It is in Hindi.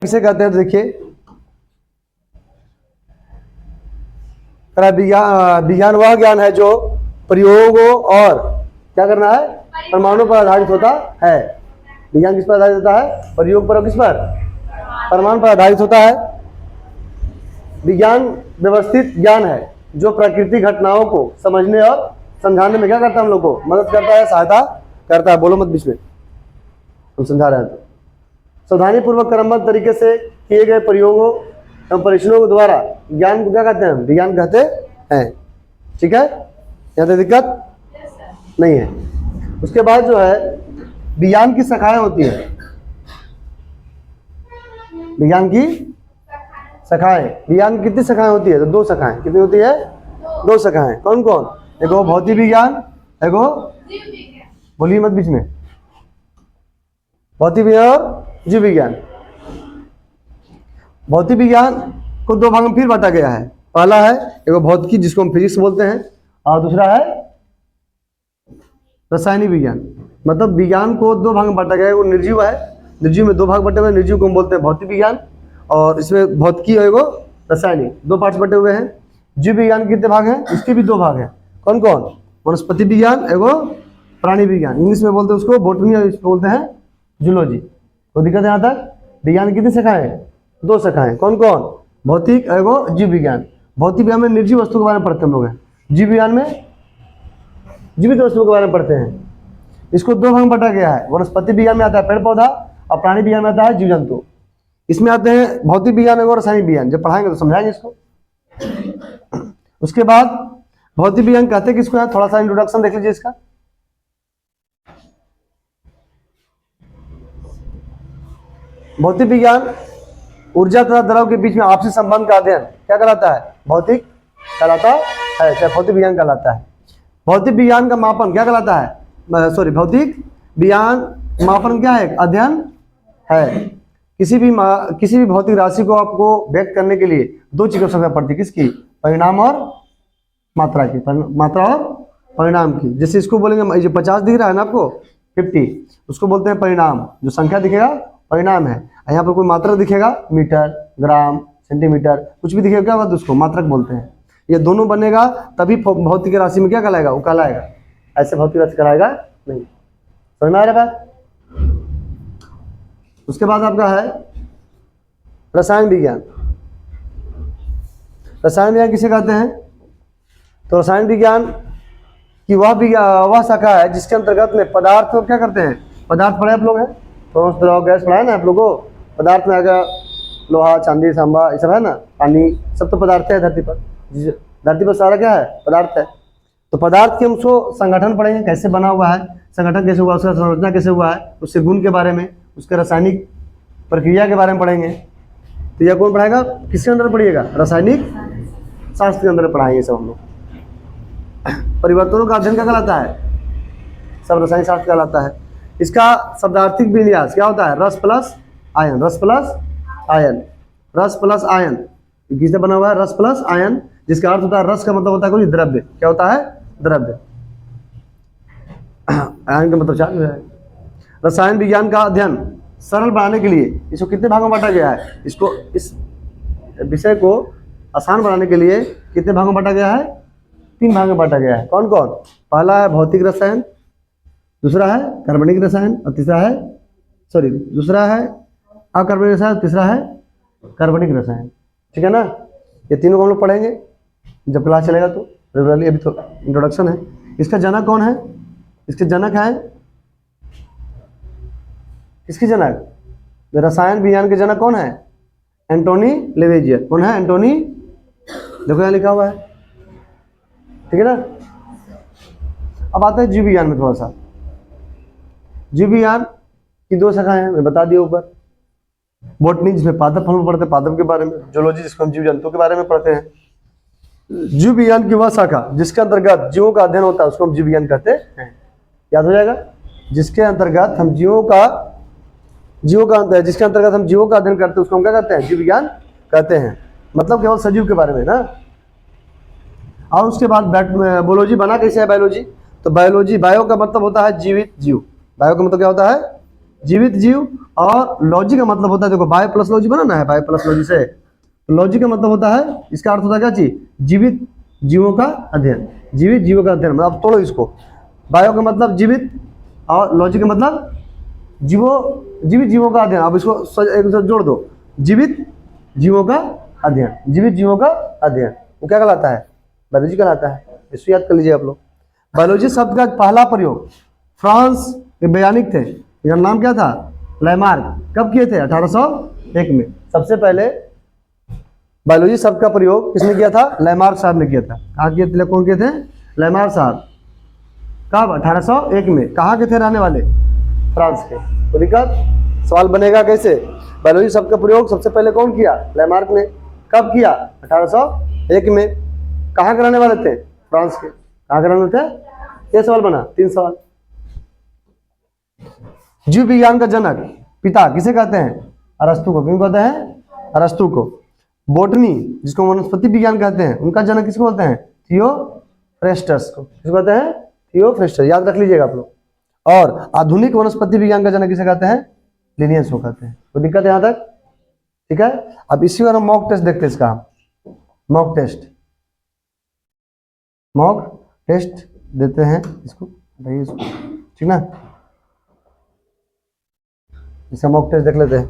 किसे कहते हैं? देखिए, विज्ञान वह ज्ञान है जो प्रयोगों और क्या करना है, परमाणु पर आधारित होता है। विज्ञान किस पर आधारित होता है? प्रयोग पर। और किस पर? परमाणु पर आधारित होता है। विज्ञान व्यवस्थित ज्ञान है जो प्राकृतिक घटनाओं को समझने और समझाने में क्या करता है, हम लोग को मदद करता है, सहायता करता है। बोलो मत बीच में, हम समझा रहे हैं। तो सावधानी पूर्वक क्रमबद्ध तरीके से किए गए प्रयोगों एवं परीक्षणों के द्वारा ज्ञान को क्या कहते हैं? विज्ञान कहते हैं। ठीक है, यहाँ पे दिक्कत नहीं है। उसके बाद जो है विज्ञान की शाखाएं होती है। विज्ञान की शाखाएं, विज्ञान की कितनी शाखाएं होती है? तो दो शाखाएं। कितनी होती है? दो शाखाएं। कौन कौन? एगो भौतिक विज्ञान, एगो बोलिए मत बीच में, भौतिक विज्ञान और जीव विज्ञान। भौतिक विज्ञान को दो भाग में फिर बांटा गया है। पहला है एगो भौतिकी जिसको हम फिजिक्स बोलते हैं, और दूसरा है रासायनिक विज्ञान। मतलब विज्ञान को दो भाग में बांटा गया है। वो निर्जीव है, निर्जीव में दो भाग बटे हुए हैं। निर्जीव को हम बोलते हैं भौतिक विज्ञान, और इसमें भौतिकी और एगो रासायनिक, दो पार्ट्स बटे हुए हैं। जीव विज्ञान के कितने भाग हैं? इसके भी दो भाग हैं। कौन कौन? वनस्पति विज्ञान एगो प्राणी विज्ञान। इंग्लिश में बोलते हैं उसको बॉटनी, और इसको बोलते हैं जूलॉजी। तो दिक्कत है यहाँ तक? विज्ञान की कितनी शाखाएं हैं? दो शाखाएं। कौन कौन? भौतिक एगो जीव विज्ञान। भौतिक विज्ञान में निर्जीव वस्तु के बारे में पढ़ते हैं हम लोग हैं। जीव विज्ञान में जीवित वस्तुओं के बारे में पढ़ते हैं। इसको दो भाग में बांटा गया है। वनस्पति विज्ञान में आता है पेड़ पौधा, और प्राणी विज्ञान में आता है जीव जंतु। इसमें आते हैं भौतिक विज्ञान और रासायनिक विज्ञान। जब पढ़ाएंगे तो समझाएंगे इसको। उसके बाद भौतिक विज्ञान कहते हैं किसको है? थोड़ा सा इंट्रोडक्शन देख लीजिए इसका। भौतिक विज्ञान ऊर्जा तथा द्रव के बीच में आपसी संबंध का अध्ययन क्या कहलाता है? भौतिक कहलाता है, क्या भौतिक विज्ञान कहलाता है। भौतिक विज्ञान का मापन क्या कहलाता है? भौतिक विज्ञान मापन क्या है? अध्ययन है। किसी भी भौतिक राशि को आपको व्यक्त करने के लिए दो चीजों की आवश्यकता पड़ती है। किसकी? परिणाम और मात्रा की। मात्रा और परिणाम की। जैसे इसको बोलेंगे, जो 50 दिख रहा है ना आपको, 50, उसको बोलते हैं परिणाम। जो संख्या दिखेगा परिणाम है। यहाँ पर कोई मात्रक दिखेगा, मीटर, ग्राम, सेंटीमीटर, कुछ भी दिखेगा, क्या होगा? उसको मात्रक बोलते हैं। ये दोनों बनेगा तभी भौतिक राशि में क्या कहलाएगा? वो कहलाएगा। ऐसे भौतिक राशि कहलाएगा नहीं। समझ में आ रहा है? उसके बाद आपका है रसायन विज्ञान। रसायन विज्ञान किसे कहते हैं? तो रसायन विज्ञान की वह शाखा है जिसके अंतर्गत में पदार्थ को क्या करते हैं? पदार्थ पढ़े आप लोग हैं, तो द्रव गैस पढ़ा है ना आप लोगों को। पदार्थ में आएगा लोहा, चांदी, तांबा, ये सब है ना, पानी, सब तो पदार्थ है धरती पर। धरती पर सारा क्या है? पदार्थ है। तो पदार्थ के हम उसको संगठन पढ़ेंगे, कैसे बना हुआ है, संगठन कैसे हुआ, उसका संरचना कैसे हुआ है, उसके गुण के बारे में, उसके रासायनिक प्रक्रिया के बारे में पढ़ेंगे। तो यह कौन पढ़ाएगा? किसके अंदर पढ़िएगा? रासायनिक शास्त्र के अंदर पढ़ाएंगे सब हम लोग। परिवर्तनों का अध्ययन क्या कहलाता है? सब रासायनिक शास्त्र कहलाता है। इसका शब्दार्थिक विन्यास क्या होता है? रस प्लस आयन। रस प्लस आयन। रस प्लस आयन किससे बना हुआ है? रस प्लस आयन, जिसका अर्थ होता है, रस का मतलब होता है कोई द्रव्य। क्या होता है? द्रव्य। आयन का मतलब चार्ज है। रसायन विज्ञान का अध्ययन सरल बनाने के लिए इसको कितने भागों में बांटा गया है? इसको, इस विषय को आसान बनाने के लिए कितने भागों में बांटा गया है? 3 भागों में बांटा गया है। कौन कौन? पहला है भौतिक रसायन, दूसरा है कार्बनिक रसायन, और दूसरा है अकार्बनिक रसायन, तीसरा है कार्बनिक रसायन। ठीक है ना? ये तीनों को हम लोग पढ़ेंगे जब क्लास चलेगा तो रेगुलरली। अभी तो इंट्रोडक्शन है। इसका जनक कौन है? इसके जनक है, किसकी जनक? रसायन विज्ञान के जनक कौन है? एंटोनी लेवेजियर। कौन है? एंटोनी, देखो यहाँ लिखा हुआ है। ठीक है ना? अब आता है जीव विज्ञान में। थोड़ा सा जीव विज्ञान की 2 शाखाएं हैं, मैं बता दिया ऊपर। बॉटनी जिसमें पादप हम पढ़ते हैं, पादप के बारे में। जूलॉजी जिसको हम जीव जंतुओं के बारे में पढ़ते हैं। जीव विज्ञान की वह शाखा जिसके अंतर्गत जीवों का अध्ययन होता है उसको हम जीव विज्ञान कहते हैं। याद हो जाएगा? जिसके अंतर्गत हम जीवों का अध्ययन करते हैं उसको हम क्या कहते हैं? जीव विज्ञान कहते हैं। मतलब केवल सजीव के बारे में ना। और उसके बाद बायोलॉजी बना कैसे है? बायोलॉजी, तो बायोलॉजी, बायो का मतलब होता है जीवित, जीव। बायो का मतलब क्या होता है? जीवित जीव, और लॉजी का मतलब होता है, देखो बायो प्लस लॉजी बना ना है, बायो प्लस लॉजी से, तो लॉजी का मतलब होता है, इसका अर्थ होता है क्या चीज, जीवित जीवों का अध्ययन, जीवित जीवों का अध्ययन, मतलब तोड़ो इसको, बायो का मतलब जीवित और लॉजी का मतलब जीवित जीवों का अध्ययन, अब इसको एक दूसरे जोड़ दो, जीवित जीवों का अध्ययन, जीवित जीवों का अध्ययन, वो क्या कहलाता है, बायोलॉजी कहलाता है। इसको याद कर लीजिए आप लोग। बायोलॉजी शब्द का पहला प्रयोग फ्रांस के वैज्ञानिक थे, इनका नाम क्या था, लैमार्क, कब किए थे, 1801 में। सबसे पहले बायोलॉजी शब्द का प्रयोग किसने किया था, लैमार्क साहब ने किया था। कहाँ किए थे, कौन किए थे, लैमार्क साहब, कब, 1801 में। कहाँ के थे रहने वाले, फ्रांस के। तो दिक्कत सवाल बनेगा कैसे, बायोलॉजी शब्द का प्रयोग सबसे पहले कौन किया, लैमार्क ने, कब किया, 1801 में। कहाँ के रहने वाले थे, फ्रांस के। कहाँ के रहने वाले थे, ये सवाल बना, 3 सवाल। जीव विज्ञान का जनक पिता किसे कहते हैं, अरस्तु को। क्यों कहते हैं, अरस्तु को। बोटनी जिसको वनस्पति विज्ञान कहते हैं, उनका जनक किसको बोलते हैं, थियोफ्रेस्टस को। किसको कहते हैं, थियोफ्रेस्टस, याद रख लीजिएगा आप लोग। और आधुनिक वनस्पति विज्ञान का जनक किसे कहते हैं, लिनियस को कहते हैं। तो दिक्कत है यहाँ तक, ठीक है। अब इसी बार हम मॉक टेस्ट देखते हैं, इसका मॉक टेस्ट देते हैं, इसको ठीक ना, इसका मॉक टेस्ट देख लेते हैं।